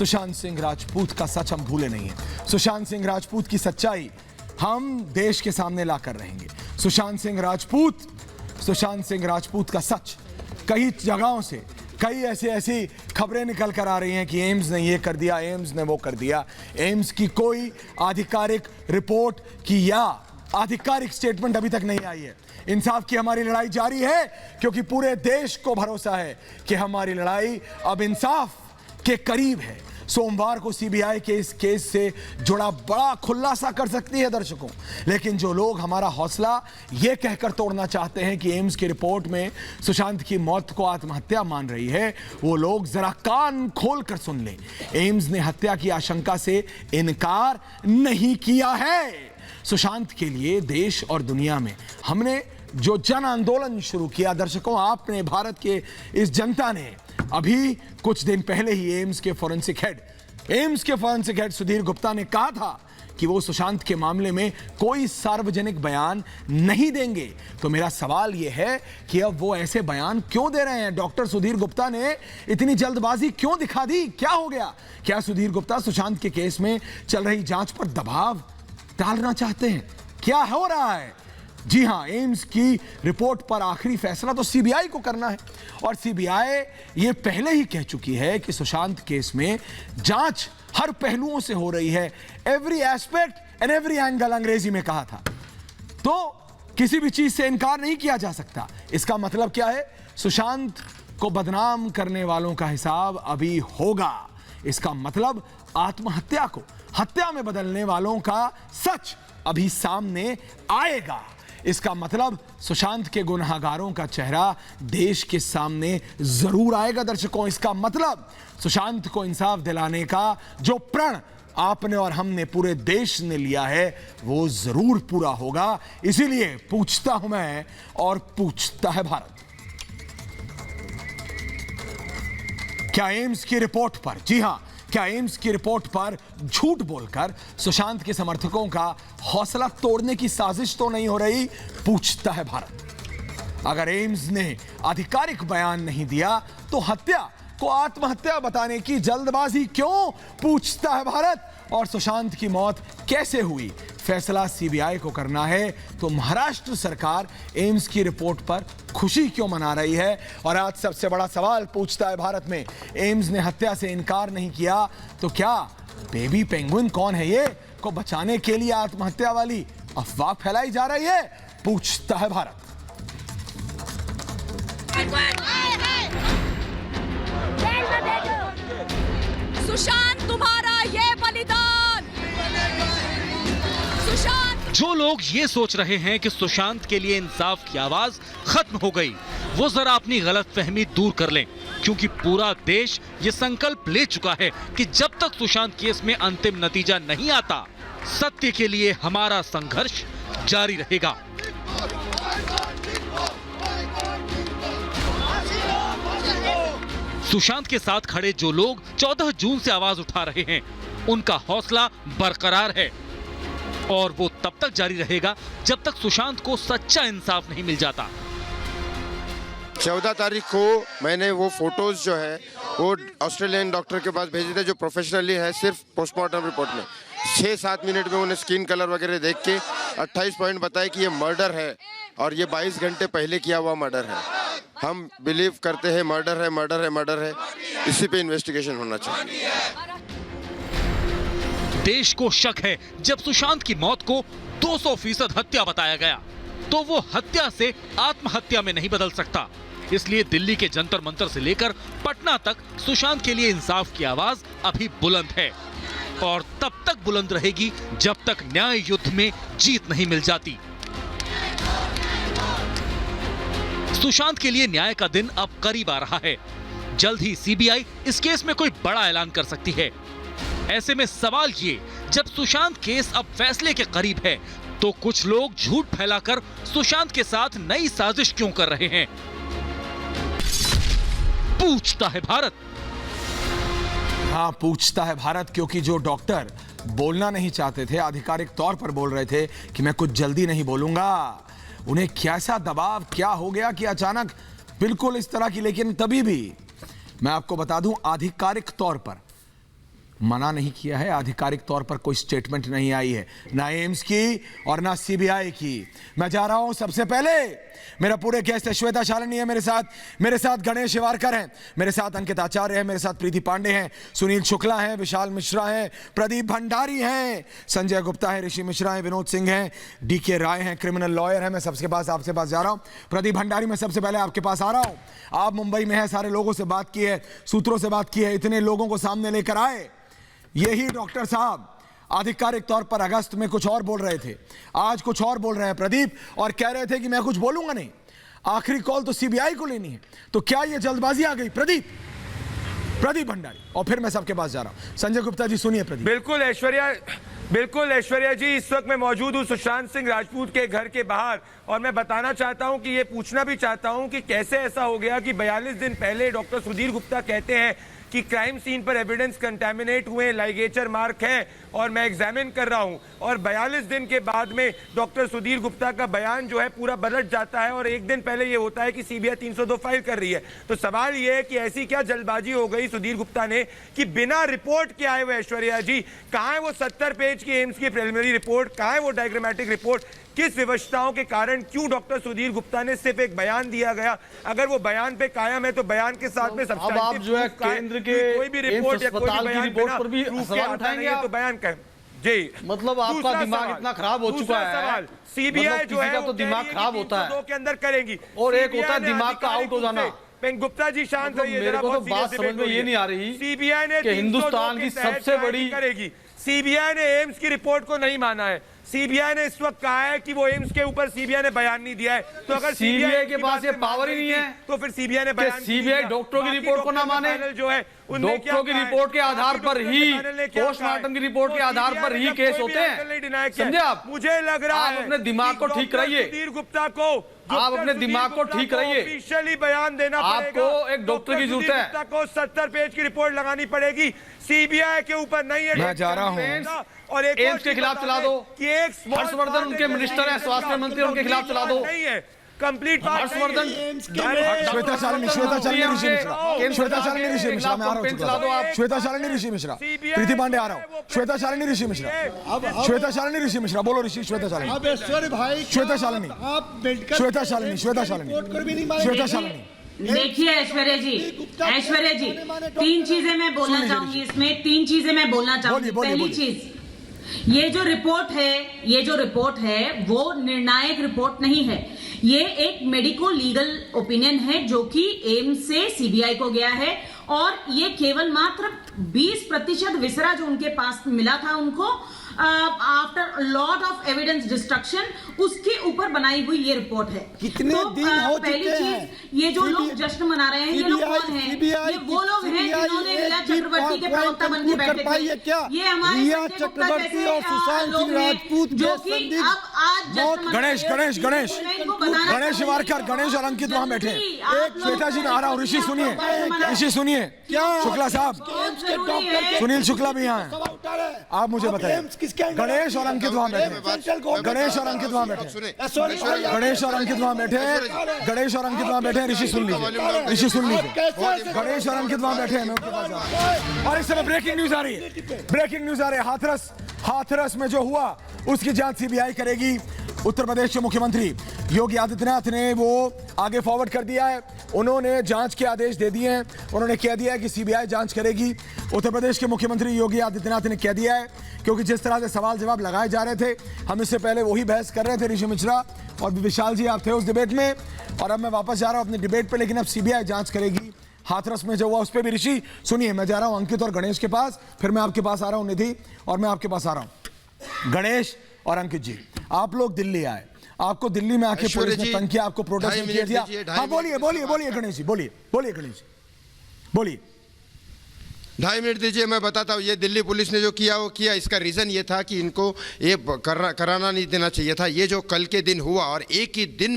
सुशांत सिंह राजपूत का सच हम भूले नहीं हैं। सुशांत सिंह राजपूत की सच्चाई हम देश के सामने लाकर रहेंगे। सुशांत सिंह राजपूत का सच कई जगहों से कई ऐसी खबरें निकल कर आ रही हैं कि एम्स ने ये कर दिया, एम्स ने वो कर दिया। एम्स की कोई आधिकारिक रिपोर्ट की या आधिकारिक स्टेटमेंट अभी तक नहीं आई है। इंसाफ की हमारी लड़ाई जारी है क्योंकि पूरे देश को भरोसा है कि हमारी लड़ाई अब इंसाफ के करीब है। सोमवार को सीबीआई के इस केस से जुड़ा बड़ा खुलासा कर सकती है दर्शकों, लेकिन जो लोग हमारा हौसला ये कहकर तोड़ना चाहते हैं कि एम्स की रिपोर्ट में सुशांत की मौत को आत्महत्या मान रही है, वो लोग जरा कान खोल कर सुन लें। एम्स ने हत्या की आशंका से इनकार नहीं किया है। सुशांत के लिए देश और दुनिया में हमने जो जन आंदोलन शुरू किया, दर्शकों आपने, भारत के इस जनता ने अभी कुछ दिन पहले ही एम्स के फोरेंसिक हेड सुधीर गुप्ता ने कहा था कि वो सुशांत के मामले में कोई सार्वजनिक बयान नहीं देंगे। तो मेरा सवाल यह है कि अब वो ऐसे बयान क्यों दे रहे हैं? डॉक्टर सुधीर गुप्ता ने इतनी जल्दबाजी क्यों दिखा दी? क्या हो गया? क्या सुधीर गुप्ता सुशांत के केस में चल रही जांच पर दबाव डालना चाहते हैं? क्या हो रहा है? जी हां, एम्स की रिपोर्ट पर आखिरी फैसला तो सीबीआई को करना है और सीबीआई ये पहले ही कह चुकी है कि सुशांत केस में जांच हर पहलुओं से हो रही है। Every aspect and every angle अंग्रेजी में कहा था, तो किसी भी चीज से इनकार नहीं किया जा सकता। इसका मतलब क्या है? सुशांत को बदनाम करने वालों का हिसाब अभी होगा। इसका मतलब आत्महत्या को हत्या में बदलने वालों का सच अभी सामने आएगा। इसका मतलब सुशांत के गुनहगारों का चेहरा देश के सामने जरूर आएगा। दर्शकों, इसका मतलब सुशांत को इंसाफ दिलाने का जो प्रण आपने और हमने, पूरे देश ने लिया है, वो जरूर पूरा होगा। इसीलिए पूछता हूं मैं और पूछता है भारत, क्या एम्स की रिपोर्ट पर, जी हां, क्या एम्स की रिपोर्ट पर झूठ बोलकर सुशांत के समर्थकों का हौसला तोड़ने की साजिश तो नहीं हो रही? पूछता है भारत। अगर एम्स ने आधिकारिक बयान नहीं दिया तो हत्या को आत्महत्या बताने की जल्दबाजी क्यों? पूछता है भारत। और सुशांत की मौत कैसे हुई, फैसला सीबीआई को करना है। तो महाराष्ट्र सरकार एम्स की रिपोर्ट पर खुशी क्यों मना रही है? और आज सबसे बड़ा सवाल पूछता है भारत में, एम्स ने हत्या से इनकार नहीं किया तो क्या बेबी पेंगुइन कौन है ये को बचाने के लिए आत्महत्या वाली अफवाह फैलाई जा रही है? पूछता है भारत। सुशांत, तुम्हारा ये बलिदान, सुशांत। जो लोग ये सोच रहे हैं कि सुशांत के लिए इंसाफ की आवाज खत्म हो गई, वो जरा अपनी गलतफहमी दूर कर लें, क्योंकि पूरा देश ये संकल्प ले चुका है कि जब तक सुशांत केस में अंतिम नतीजा नहीं आता, सत्य के लिए हमारा संघर्ष जारी रहेगा। सुशांत के साथ खड़े जो लोग 14 जून से आवाज उठा रहे हैं, उनका हौसला बरकरार है और वो तब तक जारी रहेगा जब तक सुशांत को सच्चा इंसाफ नहीं मिल जाता। 14 तारीख को मैंने वो फोटोज जो है वो ऑस्ट्रेलियन डॉक्टर के पास भेजे थे, जो प्रोफेशनली है, सिर्फ पोस्टमार्टम रिपोर्ट में 6-7 मिनट में उन्हें स्किन कलर वगैरह देख के 28 पॉइंट बताए कि ये मर्डर है और ये 22 घंटे पहले किया हुआ मर्डर है। हम बिलीव करते हैं मर्डर है, इसी पे इन्वेस्टिगेशन होना चाहिए। देश को शक है, जब सुशांत की मौत को 200% हत्या बताया गया तो वो हत्या से आत्महत्या में नहीं बदल सकता। इसलिए दिल्ली के जंतर मंतर से लेकर पटना तक सुशांत के लिए इंसाफ की आवाज अभी बुलंद है और तब तक बुलंद रहेगी जब तक न्याय युद्ध में जीत नहीं मिल जाती। सुशांत के लिए न्याय का दिन अब करीब आ रहा है। जल्द ही सीबीआई इस केस में कोई बड़ा ऐलान कर सकती है। ऐसे में सवाल ये, जब सुशांत केस अब फैसले के करीब है तो कुछ लोग झूठ फैलाकर सुशांत के साथ नई साजिश क्यों कर रहे हैं? पूछता है भारत। हाँ, पूछता है भारत, क्योंकि जो डॉक्टर बोलना नहीं चाहते थे, आधिकारिक तौर पर बोल रहे थे कि मैं कुछ जल्दी नहीं बोलूंगा, उन्हें कैसा दबाव क्या हो गया कि अचानक बिल्कुल इस तरह की। लेकिन तभी भी मैं आपको बता दूं, आधिकारिक तौर पर मना नहीं किया है, आधिकारिक तौर पर कोई स्टेटमेंट नहीं आई है, ना एम्स की और ना सीबीआई की। मैं जा रहा हूं, सबसे पहले मेरा पूरे गेस्ट है, श्वेता शालिनी है मेरे साथ गणेश शिवारकर हैं, मेरे साथ अंकित आचार्य है, मेरे साथ प्रीति पांडे हैं, सुनील शुक्ला हैं, विशाल मिश्रा हैं, प्रदीप भंडारी हैं, संजय गुप्ता है, ऋषि मिश्रा है, विनोद सिंह हैं, डीके राय हैं, क्रिमिनल लॉयर हैं। मैं सबके पास आपसे पास जा रहा हूं। प्रदीप भंडारी, मैं सबसे पहले आपके पास आ रहा हूं। आप मुंबई में है, सारे लोगों से बात की है, सूत्रों से बात की है, इतने लोगों को सामने लेकर आए। यही डॉक्टर साहब आधिकारिक तौर पर अगस्त में कुछ और बोल रहे थे, आज कुछ और बोल रहे हैं प्रदीप, और कह रहे थे कि मैं कुछ बोलूंगा नहीं, आखिरी कॉल तो सीबीआई को लेनी है। तो क्या ये जल्दबाजी आ गई प्रदीप भंडारी? और फिर मैं सबके पास जा रहा हूं। संजय गुप्ता जी सुनिए प्रदीप। बिल्कुल ऐश्वर्या जी, इस वक्त मैं मौजूद हूँ सुशांत सिंह राजपूत के घर के बाहर, और मैं बताना चाहता हूं कि ये पूछना भी चाहता हूं कि कैसे ऐसा हो गया कि 42 दिन पहले डॉक्टर सुधीर गुप्ता कहते हैं कि क्राइम सीन पर एविडेंस कंटेमिनेट हुए, लाइगेचर मार्क है, और मैं एग्जामिन कर रहा हूं, और 42 दिन के बाद में डॉक्टर सुधीर गुप्ता का बयान जो है पूरा पलट जाता है, और एक दिन पहले ये होता है कि सीबीआई 302 फाइल कर रही है। तो सवाल ये है कि ऐसी क्या जल्दबाजी हो गई सुधीर गुप्ता ने कि बिना रिपोर्ट के आए हुए ऐश्वर्या जी, कहाँ है वो 70 पेज की एम्स की प्रिलिमिनरी रिपोर्ट, कहाँ है वो डायग्रामेटिक रिपोर्ट? किस विवशताओं के कारण क्यों डॉक्टर सुधीर गुप्ता ने सिर्फ एक बयान दिया गया? अगर वो बयान पे कायम है तो बयान के साथ में अब आप जो है केंद्र के कोई भी रिपोर्ट या कोई भी बयान रिपोर्ट पर भी सवाल उठाएंगे तो बयान कर जी। मतलब आपका दिमाग इतना खराब हो चुका है, सीबीआई जो है तो दिमाग खराब होता है के अंदर करेगी, और एक होता है दिमाग का आउट हो जाना। गुप्ता जी शांत रहिए, मेरे को तो बात समझ में ये नहीं आ रही सीबीआई ने कि हिंदुस्तान की सबसे बड़ी करेगी। सीबीआई ने एम्स की रिपोर्ट को नहीं माना है, सीबीआई ने इस वक्त कहा है कि वो एम्स के ऊपर सीबीआई ने बयान नहीं दिया है। तो अगर सीबीआई के पास ये पावर ही नहीं है तो फिर सीबीआई ने बयान, सीबीआई डॉक्टरों की रिपोर्ट को ना माने, जो है डॉक्टरों की रिपोर्ट के आधार पर ही, पोस्टमार्टम की रिपोर्ट के आधार पर ही केस होते हैं। समझे आप? मुझे लग रहा है आप अपने दिमाग को ठीक कराइए, सुधीर गुप्ता को, आप अपने दिमाग को ठीक कराइए, ऑफिशियली बयान देना पड़ेगा। आपको एक डॉक्टर की जरूरत है, गुप्ता को 70 पेज की रिपोर्ट लगानी पड़ेगी, सीबीआई के ऊपर नहीं है। मैं जा रहा हूं, और एक एम्स के खिलाफ चला दो, कि एक हर्षवर्धन उनके मिनिस्टर है, स्वास्थ्य मंत्री, उनके खिलाफ चला दो। नहीं है कंप्लीट हर्षवर्धन, श्वेता शालिनी ऋषि मिश्रा, मैं आ रहा हूँ। श्वेता शालिनी ऋषि मिश्रा, प्रीति पांडे आ रहा हूँ। श्वेता शालिनी ऋषि मिश्रा, बोलो ऋषि। श्वेता शालिनी, अब ऐश्वर्य भाई, श्वेता शालिनी, आप मिलकर श्वेता शालिनी, देखिए ऐश्वर्या जी, तीन चीजें मैं बोलना चाहूंगी इसमें, पहली चीज, ये जो रिपोर्ट है वो निर्णायक रिपोर्ट नहीं है, ये एक मेडिको लीगल ओपिनियन है जो कि एम्स से सीबीआई को गया है, और ये केवल मात्र 20% विसरा जो उनके पास मिला था उनको after lot of evidence destruction, उसके ऊपर बनाई हुई ये रिपोर्ट है। कितने तो दिन हो पहली चुके चीज, हैं? ये जो लोग जश्न मना रहे हैं, ये लोग कौन हैं? ये वो लोग हैं जिन्होंने रिया चक्रवर्ती के प्रवक्ता बन के बैठे थे। ये हमारे रिया चक्रवर्ती और सुशांत सिंह राजपूत जो कि अब आज गणेश शिवारकर, गणेश और अंकित वहां बैठे हैं। श्वेता जी मैं आ रहा हूँ। ऋषि सुनिए, शुक्ला साहब, सुनील शुक्ला भी यहाँ है। आप मुझे बताइए, गणेश और अंकित वहां बैठे, गणेश और अंकित वहां बैठे, ऋषि सुन लीजिए, गणेश और अंकित वहां बैठे हैं, मैं उनके पास जा रहा हूं। और इस समय ब्रेकिंग न्यूज आ रही है, हाथरस में जो हुआ उसकी जांच सीबीआई करेगी। उत्तर प्रदेश के मुख्यमंत्री योगी आदित्यनाथ ने वो आगे फॉरवर्ड कर दिया है, उन्होंने जांच के आदेश दे दिए हैं, उन्होंने कह दिया है कि सीबीआई जांच करेगी। उत्तर प्रदेश के मुख्यमंत्री योगी आदित्यनाथ ने कह दिया है, क्योंकि जिस तरह से सवाल जवाब लगाए जा रहे थे, हम इससे पहले वही बहस कर रहे थे, ऋषि मिश्रा और विशाल जी आप थे उस डिबेट में, और अब मैं वापस जा रहा हूं अपनी डिबेट पे, लेकिन अब सीबीआई जांच करेगी हाथरस में जो हुआ उस पर भी। ऋषि सुनिए, मैं जा रहा हूं अंकित और गणेश के पास, फिर मैं आपके पास आ रहा हूं निधि, और मैं आपके पास आ रहा हूं। गणेश और अंकित जी, आप लोग दिल्ली आए, आपको दिल्ली में आके पुलिस ने तंग किया, आपको प्रोटेस्ट किया दिया। हाँ बोलिए गणेश जी, बोलिए गणेश जी, बोलिए। 2.5 मिनट दीजिए, मैं बताता हूँ। ये दिल्ली पुलिस ने जो किया वो किया, इसका रीज़न ये था कि इनको ये कराना नहीं देना चाहिए था। ये जो कल के दिन हुआ और एक ही दिन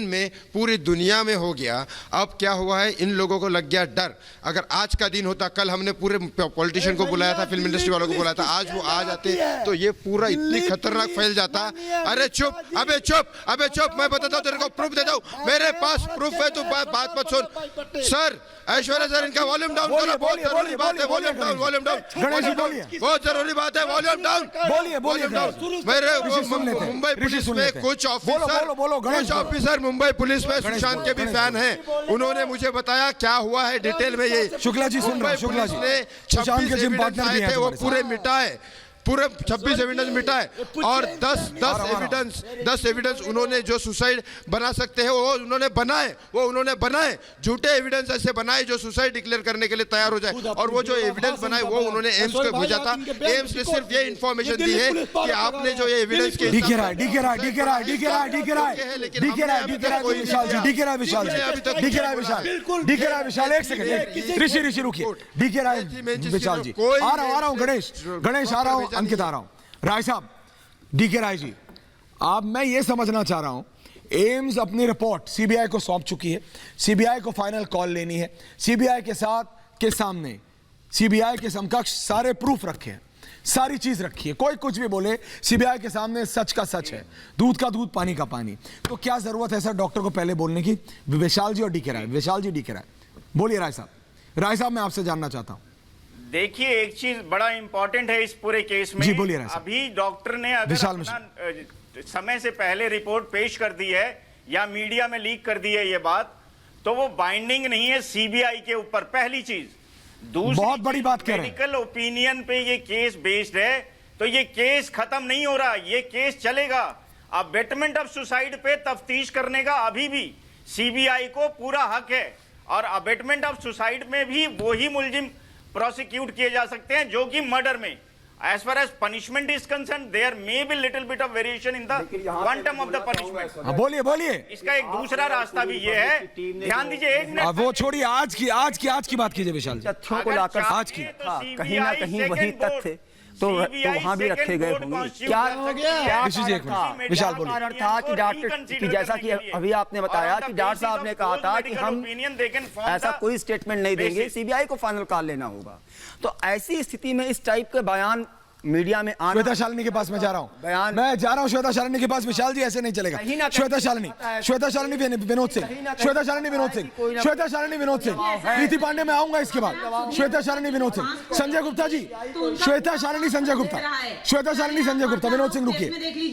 में पूरी दुनिया में हो गया। अब क्या हुआ है, इन लोगों को लग गया डर। अगर आज का दिन होता, कल हमने पूरे पॉलिटिशियन को बुलाया था, फिल्म इंडस्ट्री वालों को बुलाया था, आज वो आ जाते तो ये पूरा इतनी खतरनाक फैल जाता। अरे चुप, अबे चुप, मैं बताता हूँ तेरे को, प्रूफ देता हूँ, मेरे पास प्रूफ है, तू बात मत सुन। सर, ऐश्वर्या सर, इनका वॉल्यूम डाउन करो, जरूरी बात है, volume down, volume down. Ganesh ji बोलिए, बहुत जरूरी बात है, वॉल्यूम डाउन, बोलिए बोलिए मेरे मुंबई पुलिस में कुछ ऑफिसर मुंबई पुलिस में सुशांत के भी फैन हैं। उन्होंने मुझे बताया क्या हुआ है डिटेल में। ये शुक्ला जी सुन रहे हैं, शुक्ला जी ने सुशांत के जिम पार्टनर भी हैं, वो पूरे मिटाए, पूरे 26 एविडेंस मिटाए और 10 एविडेंस उन्होंने जो सुसाइड बना सकते हैं वो उन्होंने बनाए झूठे एविडेंस ऐसे बनाए जो सुसाइड डिक्लेयर करने के लिए तैयार हो जाए। और वो जो एविडेंस बनाए वो उन्होंने एम्स को भेजा था। एम्स ने सिर्फ ये इन्फॉर्मेशन दी है कि आपने जो ये एविडेंस के विशाल एक सेकंड, ऋषि रुकिए, डीके राय विशाल जी आ रहा हूँ, गणेश आ रहा हूँ, अंकित आ रहा हूं। राय साहब, डीके राय जी, अब मैं ये समझना चाह रहा हूं, एम्स अपनी रिपोर्ट सीबीआई को सौंप चुकी है, सीबीआई को फाइनल कॉल लेनी है, सीबीआई के सामने सीबीआई के समकक्ष सारे प्रूफ रखे हैं, सारी चीज रखी है, कोई कुछ भी बोले सीबीआई के सामने सच का सच है, दूध का दूध पानी का पानी। तो क्या जरूरत है सर डॉक्टर को पहले बोलने की? विशाल जी और डीके राय, विशाल जी डीके राय बोलिए। राय साहब मैं आपसे जानना चाहता हूं। देखिए, एक चीज बड़ा इंपॉर्टेंट है इस पूरे केस में। जी बोलिए। अभी डॉक्टर ने अगर समय से पहले रिपोर्ट पेश कर दी है या मीडिया में लीक कर दी है ये बात, तो वो बाइंडिंग नहीं है सीबीआई के ऊपर, पहली चीज। दूसरी, बहुत बड़ी बात कह रहे हैं, मेडिकल ओपिनियन पे ये केस बेस्ड है, तो ये केस खत्म नहीं हो रहा, ये केस चलेगा। अबेटमेंट ऑफ सुसाइड पे तफ्तीश करने का अभी भी सीबीआई को पूरा हक है, और अबेटमेंट ऑफ सुसाइड में भी वही मुलजिम प्रोसिक्यूट किए जा सकते हैं जो कि मर्डर में। As far as punishment is concerned, there may be little bit of variation in the quantum of the punishment. बोलिए। इसका एक दूसरा रास्ता भी ये है, ध्यान दीजिए, एक मिनट। वो छोड़िए, आज की बात कीजिए विशाल जी। तथ्यों को लाकर आज की कहीं ना कहीं वही तथ्य तो वहां भी रखे गए होंगे। क्या हो गया? विशाल बोलिए। कारण था कि डॉक्टर की, जैसा कि अभी आपने बताया कि डॉक्टर साहब ने कहा था कि हम ऐसा कोई स्टेटमेंट नहीं देंगे, सीबीआई को फाइनल कॉल लेना होगा। तो ऐसी स्थिति में इस टाइप के बयान मीडिया में आना। श्वेता शालिनी के पास मैं जा रहा हूं, श्वेता शालिनी के पास। विशाल जी ऐसे नहीं चलेगा। श्वेता शालिनी विनोद सिंह, प्रीति पांडे मैं आऊंगा इसके बाद। श्वेता शालिनी विनोद सिंह, संजय गुप्ता जी, श्वेता शालिनी संजय गुप्ता, विनोद सिंह रुकिए,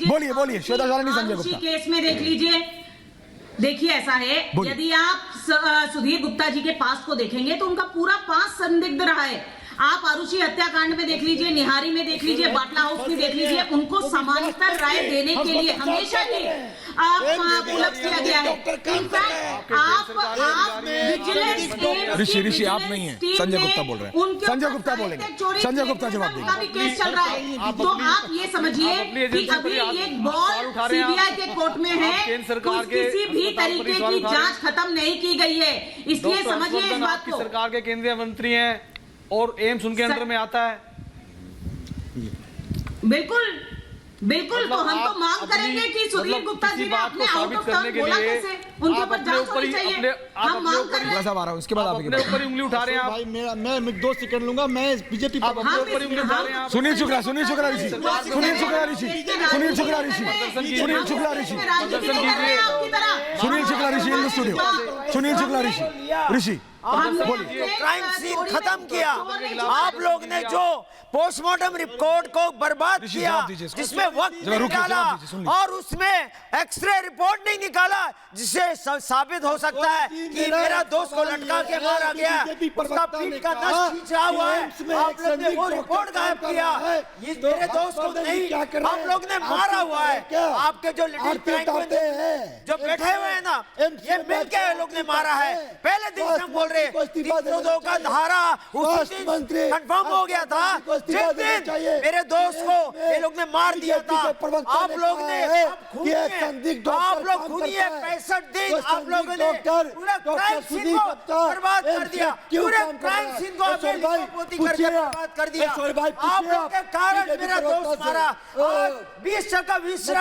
बोलिए। श्वेता शालिनी संजय गुप्ता केस में देख लीजिए। देखिए, ऐसा है, यदि आप सुधीर गुप्ता जी के पास को देखेंगे तो उनका पूरा पास संदिग्ध रहा है। आप आरुषि हत्याकांड में देख लीजिए, निहारी में देख लीजिए, बाटला हाउस में देख लीजिए, उनको समानांतर राय देने के लिए हमेशा ही पुलक किया गया है। इनफैक्ट आप विजिलेंस ऋषि आप नहीं है, संजय गुप्ता बोल रहे हैं, संजय गुप्ता बोलेंगे, संजय गुप्ता जवाब देंगे। अभी केस चल रहा है, तो आप ये समझिए कि अभी एक बॉल सीबीआई के कोर्ट में है, किसी भी तरीके की जांच खत्म नहीं की गई है, इसलिए समझिए इस बात को। सरकार के केंद्रीय मंत्री हैं और एम्स उनके अंडर में आता है। बिल्कुल, तो हम तो मांग करेंगे कि सुधीर गुप्ता जी ने अपने आउट ऑफ टर्न बोला कैसे, उनके ऊपर जांच होनी चाहिए। हम मांग कर रहे हैं। उसके बाद अपने ऊपर उंगली उठा रहे हैं आप। भाई मैं 2 सेकंड लूंगा, मैं बीजेपी आप अपने ऊपर उंगली उठा रहे हैं आप। सुनील शुक्ला ऋषि, सुनील शुक्ला ऋषि क्राइम सीन खत्म किया। आप लोग ने जो पोस्टमार्टम रिपोर्ट को बर्बाद किया, जिसमें वक्त निकाला और उसमें एक्सरे रिपोर्ट नहीं निकाला, जिससे साबित हो सकता है कि मेरा दोस्त को लटका के मारा गया, उसका पीठ का नस खींचा हुआ है। आप लोग ने वो रिपोर्ट गायब किया। ये मेरे दोस्त को नहीं, आप लोग ने मारा हुआ है। आपके जो जो बैठे हुए हैं ना, ये मिलके लोग ने मारा है। पहले दिन हम बोल रहे 302 का धारा कंफर्म हो गया था, जिस दिन मेरे दोस्त को ये लोग ने मार दिया था। आप लोग ने आप लोग खुद ही 65 दिन आप लोगों ने पूरा क्राइम सीन को बर्बाद कर दिया, पूरे क्राइम सीन को करके बर्बाद कर दिया। आप लोग के कारण मेरा दोस्त मारा। 20 टका 20 में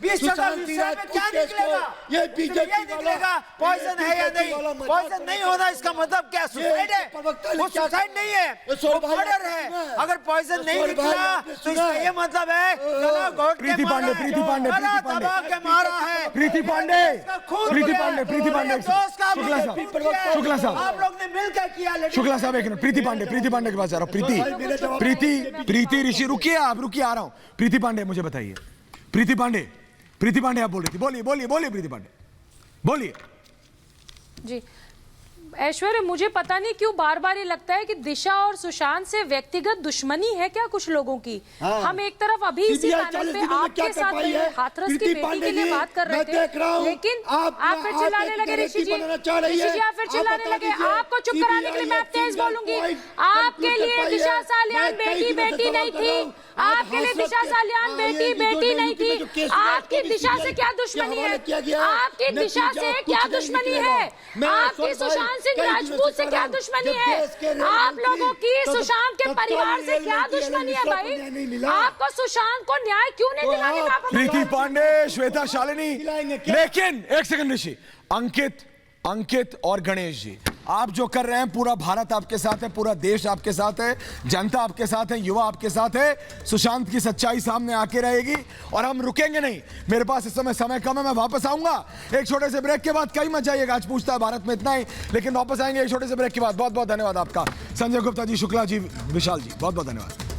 क्या निकलेगा? ये निकलेगा पॉइजन है या नहीं? पॉइजन नहीं होना इसका मतलब क्या? सुसाइड है? वो सुसाइड नहीं है, वो मर्डर है। अगर पॉइजन नहीं निकला तो इसका ये मतलब है गला घोट के प्रीति मारा पांडे, है, प्रीति पांडे, गला प्रीति पांडे। दबा के मारा है। प्रीति पांडे, प्रीति पांडे, प्रीति पांडे, शुक्ला साहब, शुक्ला साहब, आप लोग ने मिलकर किया, लेकिन शुक्ला साहब एक मिनट, प्रीति पांडे के पास आ रहा हूँ। प्रीति ऋषि, रुकिए आप, रुकिए, आ रहा हूँ। प्रीति पांडे मुझे बताइए, प्रीति पांडे आप बोल रही थी, बोलिए प्रीति पांडे, बोलिए। जी ऐश्वर्या, मुझे पता नहीं क्यों बार बार ये लगता है कि दिशा और सुशांत से व्यक्तिगत दुश्मनी है क्या कुछ लोगों की। हम एक तरफ अभी इसी पैनल पे आपके साथ हाथरस की बेटी के लिए बात कर रहे थे, लेकिन आप फिर चिल्लाने लगे। ऋषि जी आप फिर चिल्लाने लगे। आपको चुप कराने के लिए मैं तेज बोलूंगी। आपके लिए दिशा सालियान बेटी नहीं थी, आपके लिए दिशा सालियान बेटी नहीं थी। आपकी दिशा से क्या दुश्मनी है? आपकी दिशा से क्या दुश्मनी है? आपकी सुशांत सिंह राजपूत से क्या दुश्मनी है? आप लोगों की सुशांत के परिवार से क्या दुश्मनी है भाई? आपको सुशांत को न्याय क्यों नहीं दिलाने? प्रीति पांडे, श्वेता शालिनी, लेकिन एक सेकंड ऋषि, अंकित और गणेश जी, आप जो कर रहे हैं, पूरा भारत आपके साथ है, पूरा देश आपके साथ है, जनता आपके साथ है, युवा आपके साथ है। सुशांत की सच्चाई सामने आके रहेगी और हम रुकेंगे नहीं। मेरे पास इस समय कम है, मैं वापस आऊंगा एक छोटे से ब्रेक के बाद। कहीं मत जाइएगा, आज पूछता है भारत में इतना ही, लेकिन वापस आएंगे एक छोटे से ब्रेक के बाद। बहुत बहुत धन्यवाद आपका, संजय गुप्ता जी, शुक्ला जी, विशाल जी, बहुत बहुत धन्यवाद।